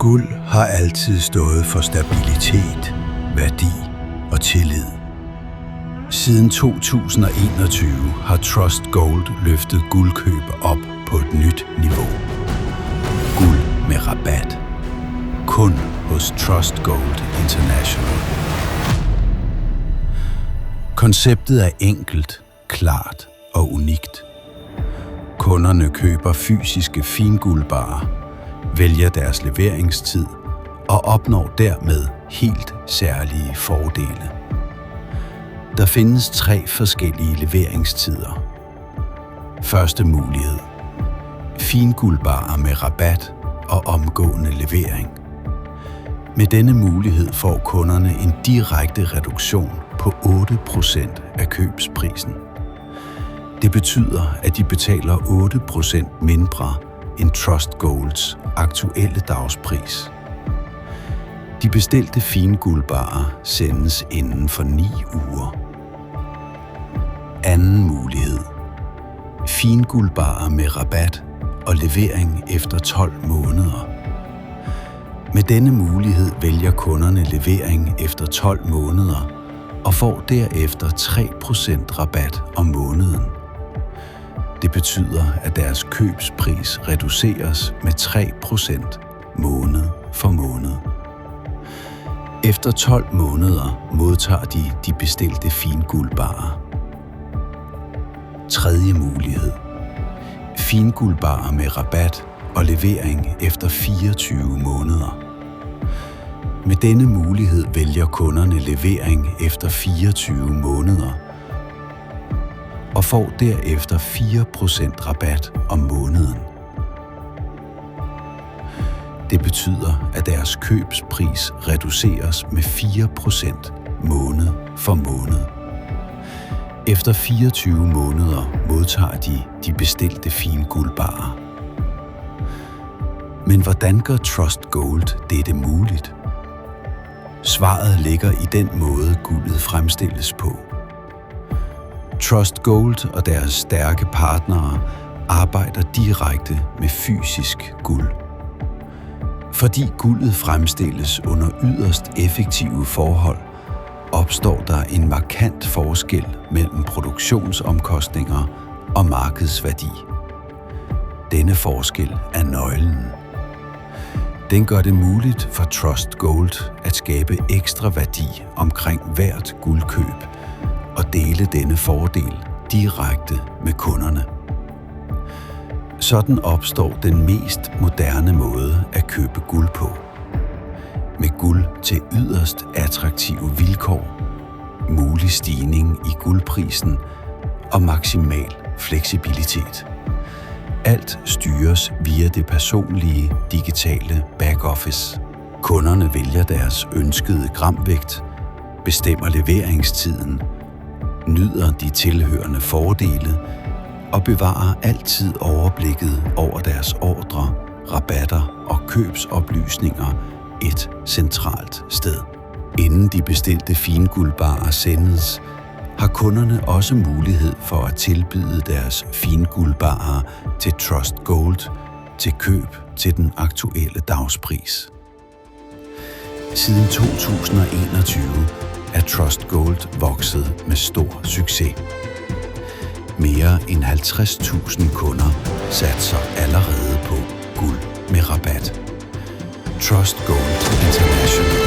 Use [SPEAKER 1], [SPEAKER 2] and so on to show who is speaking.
[SPEAKER 1] Guld har altid stået for stabilitet, værdi og tillid. Siden 2021 har Trust Gold løftet guldkøb op på et nyt niveau. Guld med rabat. Kun hos Trust Gold International. Konceptet er enkelt, klart og unikt. Kunderne køber fysiske finguldbarer, vælger deres leveringstid og opnår dermed helt særlige fordele. Der findes 3 forskellige leveringstider. Første mulighed. Finguldbarer med rabat og omgående levering. Med denne mulighed får kunderne en direkte reduktion på 8% af købsprisen. Det betyder, at de betaler 8% mindre end Trust Golds aktuelle dagspris. De bestilte finguldbarer sendes inden for 9 uger. Anden mulighed. Finguldbarer med rabat og levering efter 12 måneder. Med denne mulighed vælger kunderne levering efter 12 måneder og får derefter 3% rabat om måneden. Det betyder, at deres købspris reduceres med 3% måned for måned. Efter 12 måneder modtager de bestilte finguldbarer. Tredje mulighed. Finguldbarer med rabat og levering efter 24 måneder. Med denne mulighed vælger kunderne levering efter 24 måneder og får derefter 4% rabat om måneden. Det betyder, at deres købspris reduceres med 4% måned for måned. Efter 24 måneder modtager de bestilte finguldbarer. Men hvordan gør Trust Gold dette muligt? Svaret ligger i den måde, guldet fremstilles på. Trust Gold og deres stærke partnere arbejder direkte med fysisk guld. Fordi guldet fremstilles under yderst effektive forhold, opstår der en markant forskel mellem produktionsomkostninger og markedsværdi. Denne forskel er nøglen. Den gør det muligt for Trust Gold at skabe ekstra værdi omkring hvert guldkøb og dele denne fordel direkte med kunderne. Sådan opstår den mest moderne måde at købe guld på. Med guld til yderst attraktive vilkår, mulig stigning i guldprisen og maksimal fleksibilitet. Alt styres via det personlige digitale backoffice. Kunderne vælger deres ønskede gramvægt, bestemmer leveringstiden, nyder de tilhørende fordele og bevarer altid overblikket over deres ordrer, rabatter og købsoplysninger et centralt sted. Inden de bestilte finguldbarer sendes, har kunderne også mulighed for at tilbyde deres finguldbarer til Trust Gold til køb til den aktuelle dagspris. Siden 2021 er Trust Gold vokset med stor succes. Mere end 50.000 kunder satser allerede på guld med rabat. Trust Gold International.